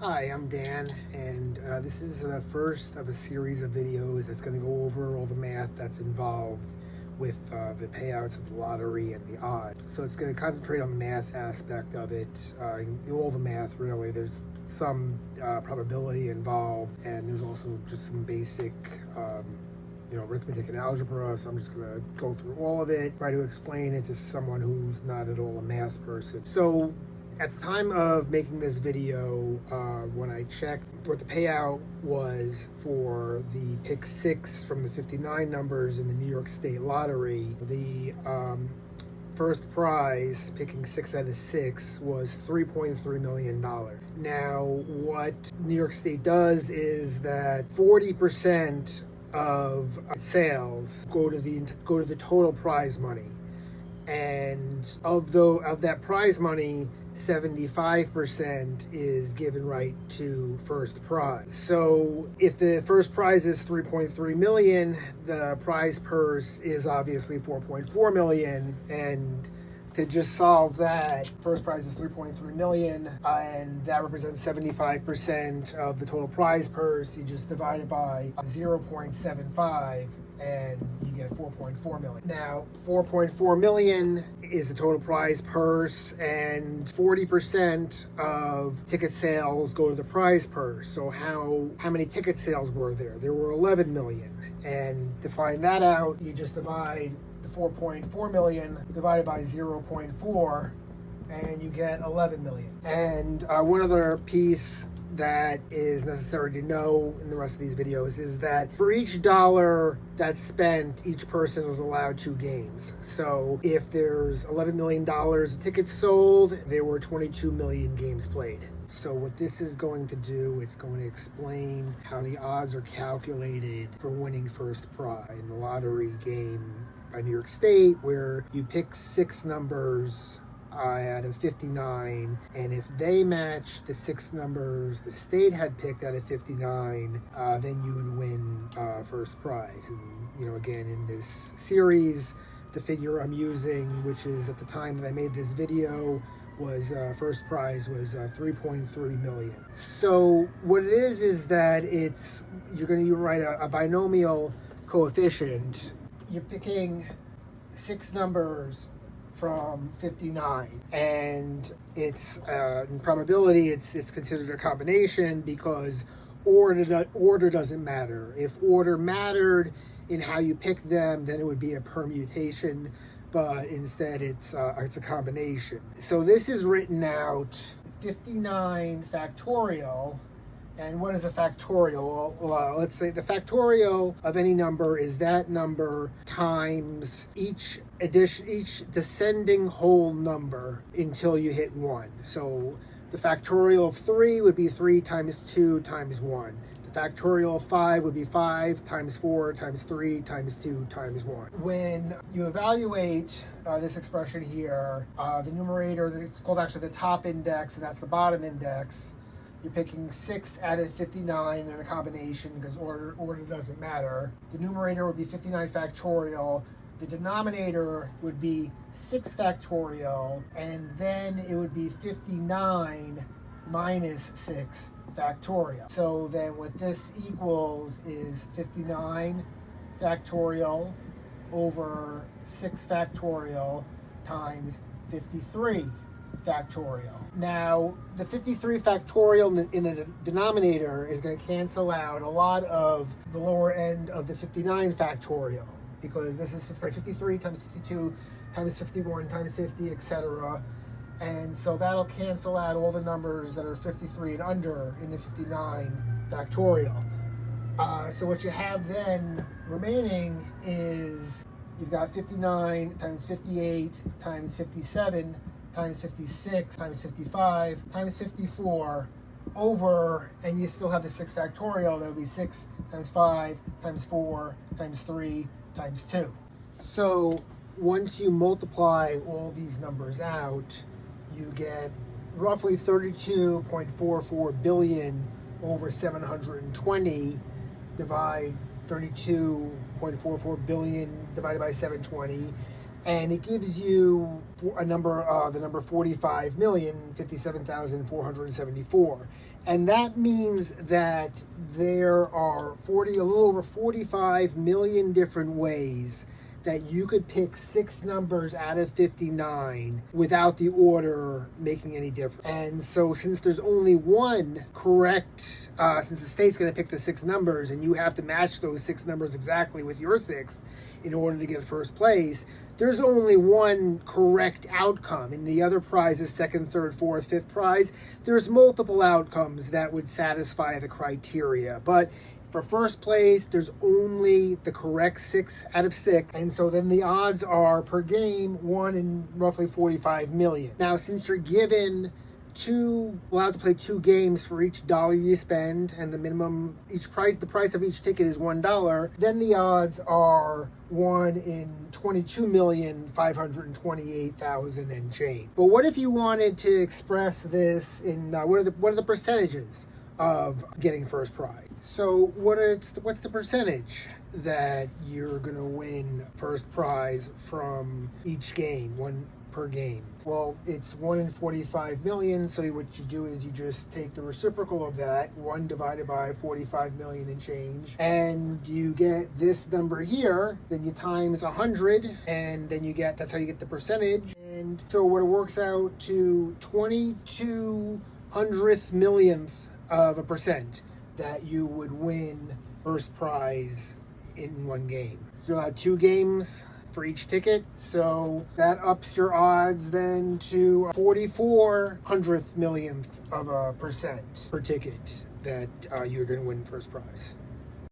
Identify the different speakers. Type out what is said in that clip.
Speaker 1: Hi, I'm Dan, and this is the first of a series of videos that's going to go over all the math that's involved with the payouts of the lottery and the odds. So it's going to concentrate on the math aspect of it, all the math really. There's some probability involved, and there's also just some basic arithmetic and algebra. So I'm just going to go through all of it, try to explain it to someone who's not at all a math person. So at the time of making this video, when I checked what the payout was for the pick 6 from the 59 numbers in the New York State Lottery, the first prize, picking 6 out of 6, was $3.3 million. Now, what New York State does is that 40% of sales go to the total prize money. And of that prize money, 75% is given right to first prize. So if the first prize is 3.3 million, the prize purse is obviously 4.4 million. And to just solve that, first prize is 3.3 million, and that represents 75% of the total prize purse. You just divide it by 0.75 and you get 4.4 million. Now, 4.4 million is the total prize purse, and 40% of ticket sales go to the prize purse. So how many ticket sales were there? There were 11 million. And to find that out, you just divide the 4.4 million divided by 0.4, and you get 11 million. And one other piece that is necessary to know in the rest of these videos is that for each dollar that's spent, each person is allowed 2 games. So if there's $11 million of tickets sold, there were 22 million games played. So what this is going to do, it's going to explain how the odds are calculated for winning first prize in the lottery game by New York State, where you pick 6 numbers out of 59, and if they match the 6 numbers the state had picked out of 59, then you would win first prize. And again, in this series, the figure I'm using, which is at the time that I made this video, was first prize was 3.3 million. So what it is that you're going to write a binomial coefficient. You're picking 6 numbers from 59, and it's in probability it's considered a combination because order doesn't matter. If order mattered in how you pick them, then it would be a permutation, but instead it's a combination. So this is written out 59 factorial. And what is a factorial? Well, let's say the factorial of any number is that number times each descending whole number until you hit 1. So the factorial of 3 would be 3 times 2 times 1. The factorial of 5 would be 5 times 4 times 3 times 2 times 1. When you evaluate this expression here, the numerator, it's called actually the top index, and that's the bottom index. You're picking 6 out of 59 in a combination because order doesn't matter. The numerator would be 59 factorial. The denominator would be 6 factorial, and then it would be 59 minus 6 factorial. So then what this equals is 59 factorial over 6 factorial times 53 factorial. Now, the 53 factorial in the denominator is going to cancel out a lot of the lower end of the 59 factorial, because this is 53 times 52 times 51 times 50, etc. And so that'll cancel out all the numbers that are 53 and under in the 59 factorial. So what you have then remaining is you've got 59 times 58 times 57 times 56 times 55 times 54 over, and you still have the 6 factorial. That would be 6 times 5 times 4 times 3 times 2. So once you multiply all these numbers out, you get roughly 32.44 billion over 720. Divide 32.44 billion divided by 720, and it gives you a number, the number 45,057,474. And that means that there are a little over 45 million different ways that you could pick 6 numbers out of 59 without the order making any difference. And so since there's only one correct, since the state's going to pick the 6 numbers and you have to match those 6 numbers exactly with your 6 in order to get first place, there's only one correct outcome. In the other prizes, second, third, fourth, fifth prize, there's multiple outcomes that would satisfy the criteria. But for first place, there's only the correct 6 out of 6. And so then the odds are per game 1 in roughly 45 million. Now, since you're allowed to play 2 games for each dollar you spend, and the price of each ticket is $1, then the odds are 1 in 22,528,000 and change. But what if you wanted to express this in what are the percentages of getting first prize? So what's the percentage that you're gonna win first prize from each game, 1 per game? Well, it's 1 in 45 million, so what you do is you just take the reciprocal of that, 1 divided by 45 million and change, and you get this number here, then you times 100, and then that's how you get the percentage. And so what it works out to 22 millionth of a percent that you would win first prize in 1 game. So you'll have 2 games for each ticket, so that ups your odds then to 44 millionth of a percent per ticket that you're going to win first prize.